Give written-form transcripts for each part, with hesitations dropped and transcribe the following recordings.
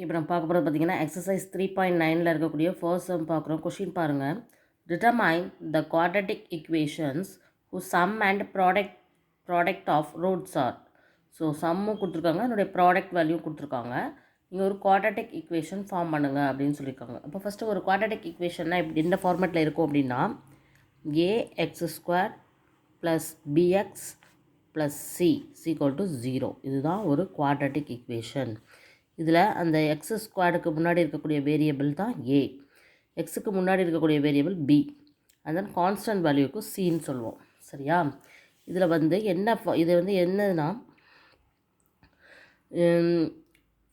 இப்போ நம்ம பார்க்க போகிறது பார்த்தீங்கன்னா எக்ஸசைஸ் 3.9ல் இருக்கக்கூடிய ஃபர்ஸ்ட் சம் பார்க்குறோம். கொஷின் பாருங்கள். Determine the quadratic equations whose sum and product of roots are. So சம்மும் கொடுத்துருக்காங்க, அதனுடைய ப்ராடக்ட் வேல்யூ கொடுத்துருக்காங்க. இங்கே ஒரு குவாட்ரட்டிக் ஈக்குவேஷன் ஃபார்ம் பண்ணுங்க அப்படின்னு சொல்லியிருக்காங்க. அப்போ ஃபஸ்ட்டு ஒரு குவாட்ரட்டிக் ஈக்குவேஷன்னா இப்படி இந்த ஃபார்மேட்டில் இருக்கும் அப்படின்னா ax² plus bx plus c = 0. இதுதான் ஒரு குவாட்ரட்டிக் ஈக்குவேஷன். இதில் அந்த எக்ஸ் ஸ்கொயருக்கு முன்னாடி இருக்கக்கூடிய வேரியபிள் தான் ஏ, எக்ஸுக்கு முன்னாடி இருக்கக்கூடிய variable B, and then constant வேல்யூக்கு சின்னு சொல்லுவோம். சரியா? இதில் வந்து இது வந்து என்னதுன்னா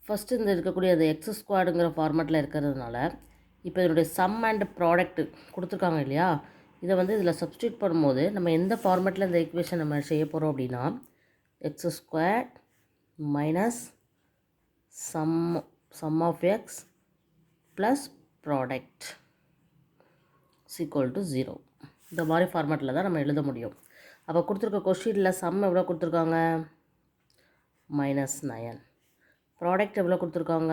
ஃபஸ்ட்டு இந்த இருக்கக்கூடிய அந்த எக்ஸ் ஸ்கொயருங்கிற ஃபார்மேட்டில் இருக்கிறதுனால இப்போ இதனுடைய சம் அண்ட் ப்ராடக்ட் கொடுத்துருக்காங்க இல்லையா, இதை வந்து இதில் சப்ஸ்டியூட் பண்ணும்போது நம்ம எந்த ஃபார்மேட்டில் இந்த ஈக்குவேஷன் நம்ம செய்ய போகிறோம் அப்படின்னா x² minus sum of x plus product equal to 0. இந்த மாதிரி ஃபார்மேட்டில் தான் நம்ம எழுத முடியும். அப்போ கொடுத்துருக்க கொஷினில் சம் எவ்வளோ கொடுத்துருக்காங்க? -9. ப்ராடக்ட் எவ்வளோ கொடுத்துருக்காங்க?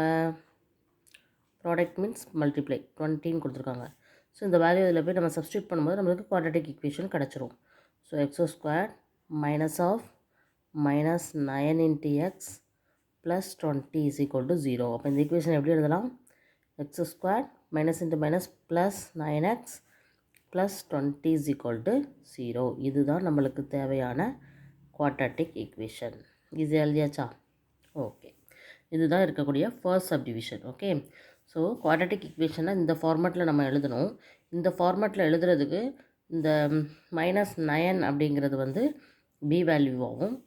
ப்ராடக்ட் மீன்ஸ் மல்டிப்ளை 20ன்னு கொடுத்துருக்காங்க. ஸோ இந்த வேல்யூ இதில் போய் நம்ம சப்ஸ்டியூட் பண்ணும்போது நம்மளுக்கு குவாட்ரட்டிக் ஈக்குவேஷன் கிடச்சிரும். So x² minus of -9 into x plus 20 is equal to 0. அப்போ இந்த ஈக்குவேஷன் எப்படி எழுதலாம்? x² minus into minus plus 9x plus 20 is equal to 0. இதுதான் நம்மளுக்கு தேவையான குவாட்ரட்டிக் ஈக்குவேஷன். இது எழுதியாச்சா? ஓகே, இதுதான் இருக்கக்கூடிய first subdivision. Okay, so quadratic ஈக்குவேஷனை இந்த ஃபார்மேட்டில் நம்ம எழுதணும். இந்த ஃபார்மேட்டில் எழுதுறதுக்கு இந்த -9 அப்படிங்கிறது வந்து பி வேல்யூவாகவும்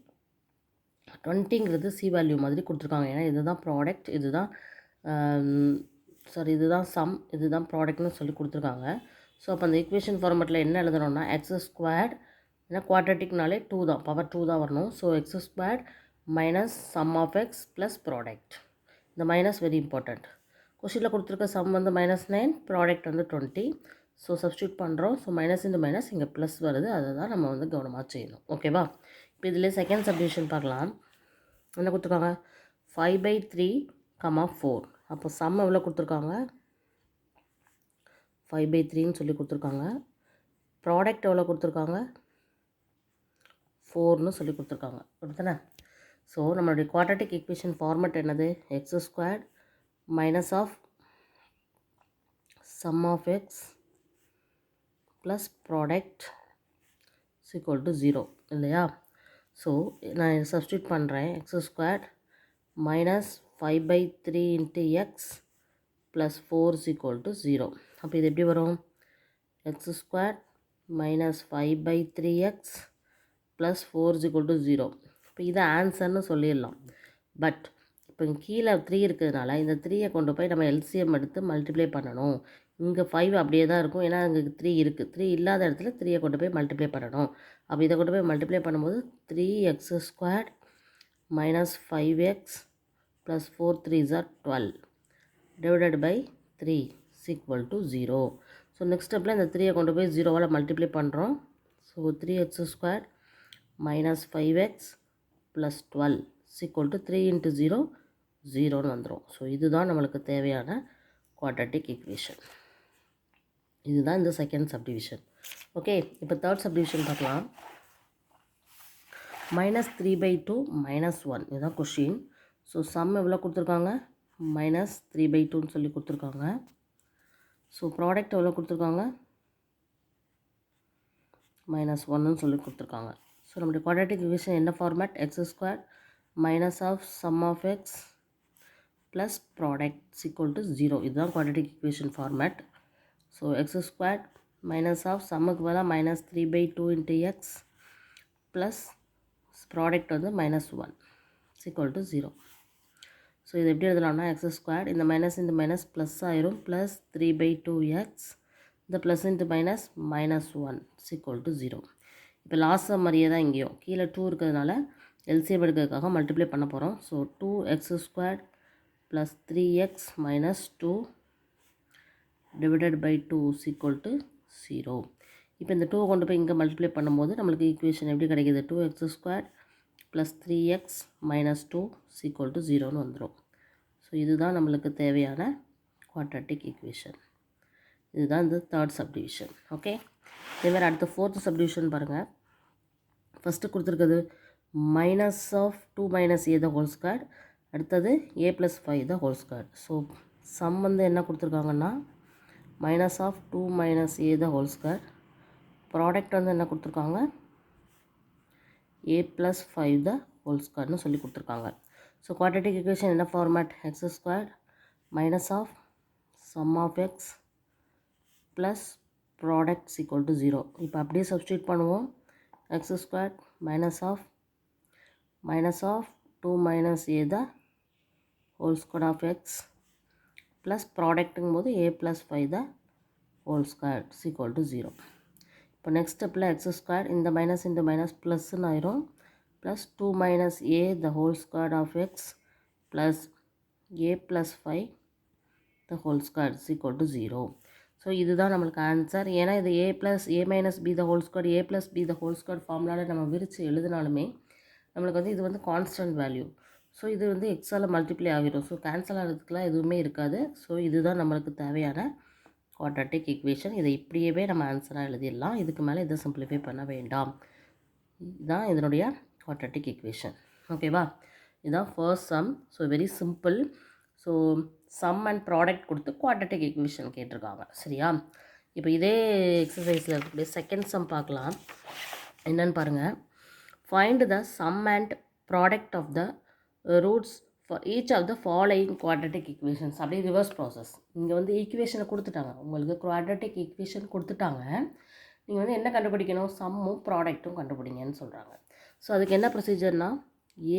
20ங்கிறது சி வேல்யூ மாதிரி கொடுத்துருக்காங்க. ஏன்னா இதுதான் ப்ராடக்ட், இதுதான் இதுதான் சம், இதுதான் ப்ராடக்ட்னு சொல்லி கொடுத்துருக்காங்க. ஸோ அப்போ அந்த ஈக்குவேஷன் ஃபார்மேட்டில் என்ன எழுதணும்னா x², ஏன்னா குவாட்ரட்டிக்னாலே 2 தான், பவர் 2 தான் வரணும். So x² minus sum of x plus product. இந்த மைனஸ் வெரி இம்பார்ட்டண்ட். கொஷினில் கொடுத்துருக்க சம் வந்து -9, ப்ராடக்ட் வந்து 20. ஸோ சப்ஸ்டியூட் பண்ணுறோம். ஸோ மைனஸ் இன்டு மைனஸ் இங்கே ப்ளஸ் வருது, அதை தான் நம்ம வந்து கவனமாக செய்யணும். ஓகேவா? இப்போ இதில் செகண்ட் சப்டிவிஷன் பார்க்கலாம். என்ன கொடுத்துருக்காங்க? 5/3, 4. அப்போ சம் எவ்வளோ கொடுத்துருக்காங்க? 5/3ன்னு சொல்லி கொடுத்துருக்காங்க. ப்ராடக்ட் எவ்வளோ கொடுத்துருக்காங்க? 4ன்னு சொல்லி கொடுத்துருக்காங்க. அப்படித்தானே? ஸோ நம்மளுடைய குவாட்ரட்டிக் ஈக்குவேஷன் ஃபார்மேட் என்னது? x² minus of sum of x plus product equal to 0 இல்லையா? ஸோ நான் சப்ஸ்டியூட் பண்ணுறேன். x² minus 5/3 into x plus 4 equal to 0. அப்போ இது எப்படி வரும்? x² minus 5/3x plus 4 equal to 0. இப்போ இதை ஆன்சர்னு சொல்லிடலாம். பட் இப்போ கீழே 3 இருக்கிறதுனால இந்த 3யை கொண்டு போய் நம்ம எல்சிஎம் எடுத்து மல்டிப்ளை பண்ணணும். இங்கே 5 அப்படியே தான் இருக்கும், ஏன்னா அங்கே 3 இருக்குது. 3 இல்லாத இடத்துல 3யை கொண்டு போய் மல்டிப்ளை பண்ணணும். அப்போ இதை கொண்டு போய் மல்டிப்ளை பண்ணும்போது 3x² minus 5x plus 4 3s are 12 divided by 3 equal to 0. So next ஸ்டெப்பில் இந்த 3யை கொண்டு போய் 0வால் மல்டிப்ளை பண்ணுறோம். So 3x² minus 5x plus 12 equal to 3 into 0 0ன்னு வந்துடும். ஸோ இதுதான் நம்மளுக்கு தேவையான குவாட்ரட்டிக் ஈக்குவேஷன். இதுதான் இந்த செகண்ட் சப்டிவிஷன். ஓகே, இப்போ தேர்ட் சப்டிவிஷன் பார்க்கலாம். -3/2 -1 இதுதான் கொஷின். ஸோ சம் எவ்வளோ கொடுத்துருக்காங்க? -3/2ன்னு சொல்லி கொடுத்துருக்காங்க. ஸோ ப்ராடக்ட் எவ்வளோ கொடுத்துருக்காங்க? -1ன்னு சொல்லி கொடுத்துருக்காங்க. ஸோ நம்முடைய குவாட்ரட்டிக் ஈக்குவேஷன் என்ன format? x² minus of sum of x plus product equal to 0. இதுதான் quadratic equation format. So x² minus of சம்முக்கு பதிலாக -3/2 into x ப்ளஸ் ப்ராடக்ட் வந்து -1 ஈக்குவல் டு 0. ஸோ இது எப்படி எழுதலாம்னா x² இந்த மைனஸ் இந்த மைனஸ் ப்ளஸ் ஆயிரும், ப்ளஸ் 3/2x இந்த plus into minus -1 equal to 0. இப்போ லாஸ்ட் மாதிரியே தான் இங்கேயும் கீழே 2 இருக்கிறதுனால எல்சிஎம் எடுக்கிறதுக்காக மல்டிப்ளை பண்ண போகிறோம். So 2x² plus 3x minus 2 divided by 2 equal to 0. இப்போ இந்த 2 கொண்டு போய் இங்கே மல்டிப்ளை பண்ணும்போது நம்மளுக்கு ஈக்குவேஷன் எப்படி கிடைக்கிது? 2x² plus 3x minus 2 equal to 0ன்னு வந்துடும். ஸோ இதுதான் நம்மளுக்கு தேவையான குவாட்ரட்டிக் ஈக்குவேஷன். இதுதான் இந்த தேர்ட் சப்டிவிஷன். ஓகே, இதேமாதிரி அடுத்த ஃபோர்த் சப்டிவிஷன் பாருங்கள். ஃபஸ்ட்டு கொடுத்துருக்குது minus of 2 minus A the whole square, அடுத்தது A plus 5 the whole square. So sum வந்து என்ன கொடுத்துருக்காங்கன்னா minus of 2 minus A the whole square, product வந்து என்ன கொடுத்துருக்காங்க ஏ ப்ளஸ் 5 த ஹோல் ஸ்கொயர்னு சொல்லி கொடுத்துருக்காங்க. ஸோ குவாட்ரட்டிக் ஈக்குவேஷன் என்ன format, x square minus of sum of x plus product equal to 0. இப்போ அப்படியே சப்ஸ்டியூட் பண்ணுவோம். X square minus of 2 minus A the whole square of x plus ப்ராடக்ட்டுங்கும் போது A plus 5 the whole square equal to 0. இப்போ next ஸ்டெப்பில் x square இந்த minus ப்ளஸ்ன்னு ஆயிரும், plus 2 minus A the whole square of x plus A plus 5 the whole square equal to 0. So இதுதான் நம்மளுக்கு answer. ஏன்னா இது A plus A minus B the whole square A plus B the whole square ஃபார்முலாவில் நம்ம விரித்து எழுதினாலுமே நம்மளுக்கு வந்து இது வந்து கான்ஸ்டன்ட் வேல்யூ. ஸோ இது வந்து எக்ஸால் மல்டிப்ளை ஆகிடும். ஸோ கேன்சல் ஆகிறதுக்குலாம் எதுவுமே இருக்காது. ஸோ இதுதான் நம்மளுக்கு தேவையான குவாட்ரட்டிக் ஈக்குவேஷன். இதை இப்படியே நம்ம ஆன்சராக எழுதிடலாம். இதுக்கு மேலே இதை சிம்பிளிஃபை பண்ண வேண்டாம். இதுதான் இதனுடைய குவாட்ரட்டிக் ஈக்குவேஷன். ஓகேவா, இதுதான் first sum. So very simple. So sum and product கொடுத்து குவாட்ரட்டிக் ஈக்குவேஷன் கேட்டிருக்காங்க. சரியா, இப்போ இதே எக்ஸசைஸில் இருக்கக்கூடிய செகண்ட் சம் பார்க்கலாம். என்னன்னு பாருங்கள். Find the sum and product of the roots for each of the following quadratic equations. அப்படியே ரிவர்ஸ் ப்ராசஸ். இங்கே வந்து ஈக்குவேஷனை கொடுத்துட்டாங்க, உங்களுக்கு குவாட்ரட்டிக் ஈக்குவேஷன் கொடுத்துட்டாங்க. நீங்கள் வந்து என்ன கண்டுபிடிக்கணும், சம்மும் ப்ராடக்ட்டும் கண்டுபிடிங்கன்னு சொல்கிறாங்க. ஸோ அதுக்கு என்ன ப்ரொசீஜர்னால்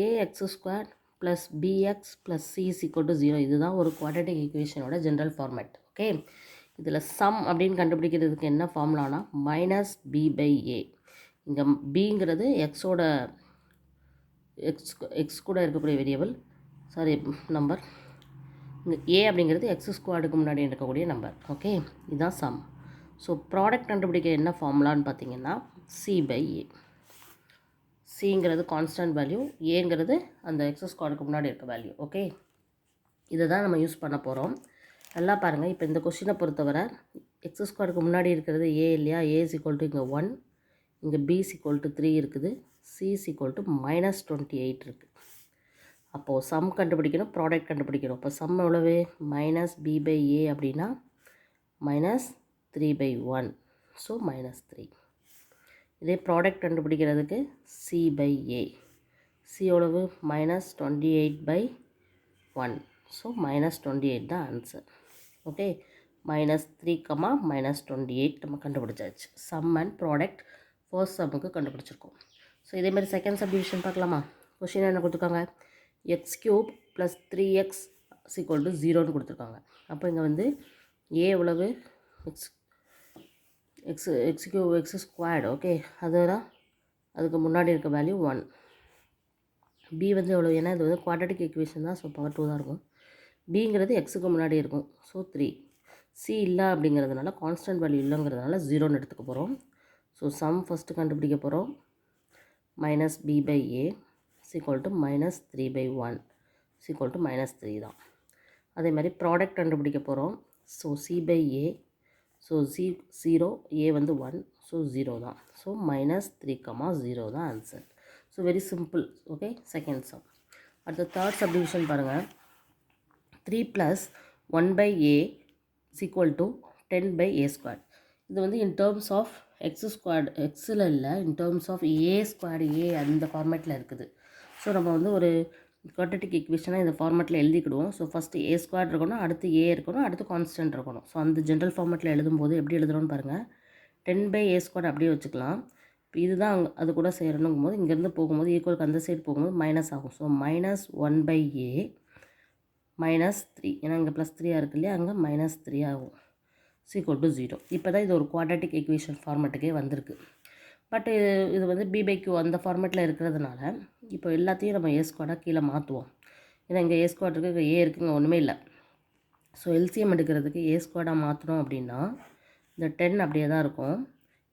a x square plus b x plus C equal to 0. இதுதான் ஒரு குவாட்ரட்டிக் ஈக்குவேஷனோட ஜென்ரல் ஃபார்மேட். ஓகே, இதில் சம் அப்படின்னு கண்டுபிடிக்கிறதுக்கு என்ன ஃபார்முலானா மைனஸ் பி பை ஏ. இங்கே பிங்கிறது எக்ஸோட எக்ஸ் கூட இருக்கக்கூடிய வேரியபிள், சாரி நம்பர். இங்கே ஏ அப்படிங்கிறது எக்ஸ் ஸ்கொயருக்கு முன்னாடி இருக்கக்கூடிய நம்பர். ஓகே, இதுதான் சம். ஸோ ப்ராடக்ட் கண்டுபிடிக்க என்ன ஃபார்முலான்னு பார்த்தீங்கன்னா சி பை ஏ. சிங்கிறது கான்ஸ்டன்ட் வேல்யூ, ஏங்கிறது அந்த எக்ஸ் ஸ்கொயருக்கு முன்னாடி இருக்க வேல்யூ. ஓகே, இதை தான் நம்ம யூஸ் பண்ண போகிறோம். நல்லா பாருங்கள். இப்போ இந்த கொஸ்டினை பொறுத்தவரை எக்ஸ் ஸ்கொயருக்கு முன்னாடி இருக்கிறது ஏ இல்லையா, ஏ ஈக்குவல் டு இங்கே 1, இங்கே பி ஈக்குவல் டு 3 இருக்குது, சி ஈக்குவல் டு -28 இருக்குது. அப்போது சம் கண்டுபிடிக்கணும், ப்ராடக்ட் கண்டுபிடிக்கணும். இப்போ சம் எவ்வளவு, மைனஸ் பி பை ஏ அப்படின்னா மைனஸ் 3/1, ஸோ -3. இதே ப்ராடக்ட் கண்டுபிடிக்கிறதுக்கு சி பை ஏ, சி எவ்வளவு -28/1, ஸோ -28 தான் ஆன்சர். ஓகே, -3, -28 நம்ம கண்டுபிடிச்சாச்சு. சம் அண்ட் ப்ராடக்ட் ஃபர்ஸ்ட் சம்முக்கு கண்டுபிடிச்சிருக்கோம். ஸோ இதேமாதிரி செகண்ட் சப்டிவிஷன் பார்க்கலாமா. கொஸ்டின் என்ன கொடுத்துருக்காங்க, x³ + 3x = 0ன்னு கொடுத்துருக்காங்க. அப்போ இங்கே வந்து ஏ எவ்வளவு, x ஸ்கொயர்டு. ஓகே, அதுதான் அதுக்கு முன்னாடி இருக்க வேல்யூ 1. பி வந்து எவ்வளோ, ஏன்னா இது வந்து குவாட்ரட்டிக் ஈக்குவேஷன் தான், ஸோ பவர் 2 தான் இருக்கும். பிங்கிறது எக்ஸுக்கு முன்னாடி இருக்கும், ஸோ 3. சி இல்லை அப்படிங்கிறதுனால, கான்ஸ்டன்ட் வேல்யூ இல்லைங்கிறதுனால 0ன்னு எடுத்துக்க போகிறோம். ஸோ சம் ஃபஸ்ட்டு கண்டுபிடிக்க போகிறோம். Minus B by A equal to -3/1 equal to -3 தான். அதே மாதிரி ப்ராடக்ட் கண்டுபிடிக்க போகிறோம். So C by A, so 0, A வந்து 1, ஸோ 0 தான். ஸோ -3, 0 தான் answer. So very simple. Okay, second sum. அடுத்த தேர்ட் சப்டிவிஷன் பாருங்கள். 3 + 1/a ஈக்குவல் டு 10/a². இது வந்து in terms of x squared, எக்ஸில் இல்லை, in terms of A squared, A அந்த ஃபார்மேட்டில் இருக்குது. ஸோ நம்ம வந்து ஒரு குவாட்ரட்டிக் ஈக்குவேஷனாக இந்த ஃபார்மேட்டில் எழுதிக்கிடுவோம். ஸோ ஃபஸ்ட்டு ஏ ஸ்கொயர் இருக்கணும், அடுத்து ஏ இருக்கணும், அடுத்து கான்ஸ்டன்ட் இருக்கணும். ஸோ அந்த ஜென்ரல் ஃபார்மேட்டில் எழுதும்போது எப்படி எழுதுகிறோன்னு பாருங்கள். 10/a² அப்படியே வச்சுக்கலாம். இப்போ இதுதான் அது கூட சேரணுங்கும் போது இங்கேருந்து போகும்போது ஈக்குவலுக்கு அந்த சைடு போகும்போது மைனஸ் ஆகும். ஸோ -1/a -3, ஏன்னா இங்கே +3 இருக்குது இல்லையா, அங்கே -3 ஆகும், ஈக்குவல் டு 0. இப்போ தான் இது ஒரு குவாட்ரட்டிக் ஈக்குவேஷன் ஃபார்மேட்டுக்கே வந்திருக்கு. பட் இது வந்து b/q அந்த ஃபார்மேட்டில் இருக்கிறதுனால இப்போ எல்லாத்தையும் நம்ம a² கீழே மாற்றுவோம். ஏன்னா இங்கே a² இருக்குது, இங்கே ஏ இருக்குது, இங்கே ஒன்றுமே இல்லை. ஸோ எல்சிஎம் எடுக்கிறதுக்கு a² மாற்றணும் அப்படின்னா இந்த 10 அப்படியே தான் இருக்கும்,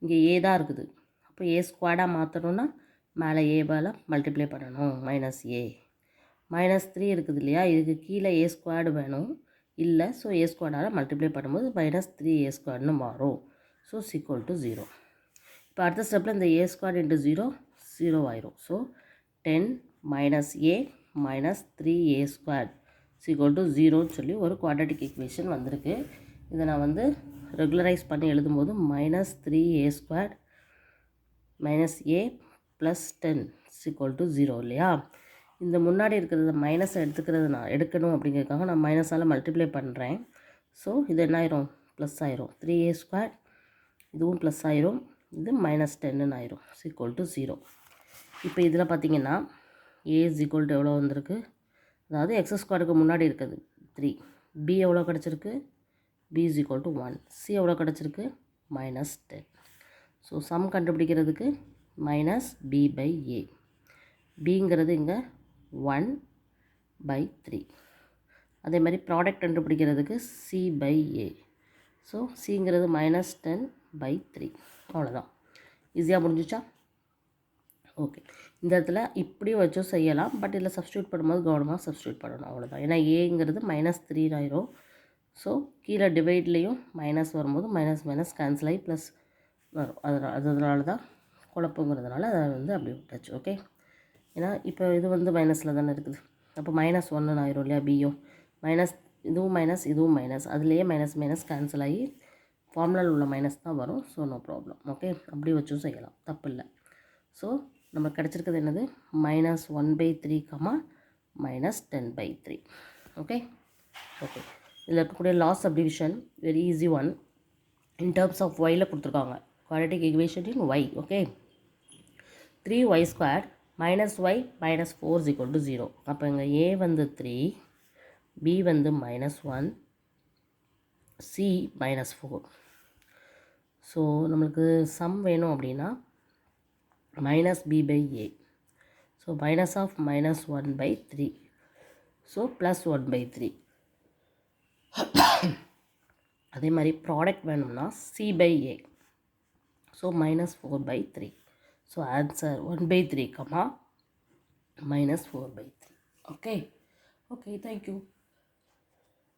இங்கே ஏ தான் இருக்குது. அப்போ a² மாற்றணுன்னா மேலே ஏ மேலே மல்டிப்ளை பண்ணணும், -a -3 இருக்குது இல்லையா, இதுக்கு கீழே ஏ ஸ்கொயர்டு வேணும் இல்லை. ஸோ ஏ ஸ்கொயர்டால் மல்டிப்ளை பண்ணும்போது -3 ஏ ஸ்கொயர்டுன்னு மாறும். So equal to 0. இப்போ அடுத்த ஸ்டெப்பில் இந்த ஏ ஸ்கொயர் இன்ட்டு 0 0 ஆயிரும். So 10 - a -3a squared equal to 0ன்னு சொல்லி ஒரு குவாட்ரட்டிக் ஈக்குவேஷன் வந்திருக்கு. இதை நான் வந்து ரெகுலரைஸ் பண்ணி எழுதும்போது -3a squared -a + 10 equal to 0 இல்லையா. இந்த முன்னாடி இருக்கிறத மைனஸை எடுக்கணும் அப்படிங்கிறதுக்காக நான் மைனஸால் மல்டிப்ளை பண்ணுறேன். ஸோ இது என்ன ஆயிரும், ப்ளஸ் ஆயிரும். 3a ஸ்கொயர் இதுவும் ப்ளஸ் ஆயிரும், இது -10ன்னு ஆயிரும். Equal to 0. இப்போ இதில் பார்த்தீங்கன்னா a ஈக்குவல் டு எவ்வளோ வந்திருக்கு, அதாவது எக்ஸ் ஸ்கொயருக்கு முன்னாடி இருக்குது 3, b எவ்வளோ கிடச்சிருக்கு, b ஈக்குவல் டு 1, c எவ்வளோ கிடச்சிருக்கு -10. ஸோ சம் கண்டுபிடிக்கிறதுக்கு -b/a, bங்கிறது இங்கே 1/3. அதே மாதிரி ப்ராடக்ட் கண்டுபிடிக்கிறதுக்கு c/a. ஸோ சிங்கிறது -10/3. அவ்வளோதான், ஈஸியாக முடிஞ்சிச்சா. ஓகே, இந்த இடத்துல இப்படியும் வச்சும் செய்யலாம். பட் இதில் சப்ஸ்டியூட் பண்ணும்போது கவனமாக சப்ஸ்டியூட் பண்ணணும், அவ்வளோதான். ஏன்னா ஏங்கிறது -3 ஆயிரும். ஸோ கீழே டிவைட்லேயும் மைனஸ் வரும்போது மைனஸ் கேன்சல் ஆகி ப்ளஸ் வரும். அதனால தான் குழப்பங்கிறதுனால அதை வந்து அப்படி விட்டாச்சு. ஓகே, ஏன்னா இப்போ இது வந்து மைனஸில் தானே இருக்குது. அப்போ -1 ஆயிரும் இல்லையா. பியும் மைனஸ், இதுவும் மைனஸ், இதுவும் மைனஸ், அதுலேயே மைனஸ் கேன்சல் ஆகி ஃபார்முலாவில் உள்ள மைனஸ் தான் வரும். So no problem. ஓகே, அப்படி வச்சும் செய்யலாம், தப்பு இல்லை. ஸோ நமக்கு கிடச்சிருக்கிறது என்னது, -1/3, -10/3. ஓகே ஓகே இதில் இருக்கக்கூடிய laws of division very easy one. In terms of ஒயில் கொடுத்துருக்காங்க, quadratic equation in Y. Okay, 3y² -y -4 equal to 0. அப்போ இங்கே a வந்து 3, b வந்து -1, c -4. ஸோ நம்மளுக்கு சம் வேணும் அப்படின்னா -b/a. So minus of -1/3. So +1/3. அதே மாதிரி ப்ராடக்ட் வேணும்னா c/a. So -4/3. So answer 1/3, -4/3. Okay okay, thank you.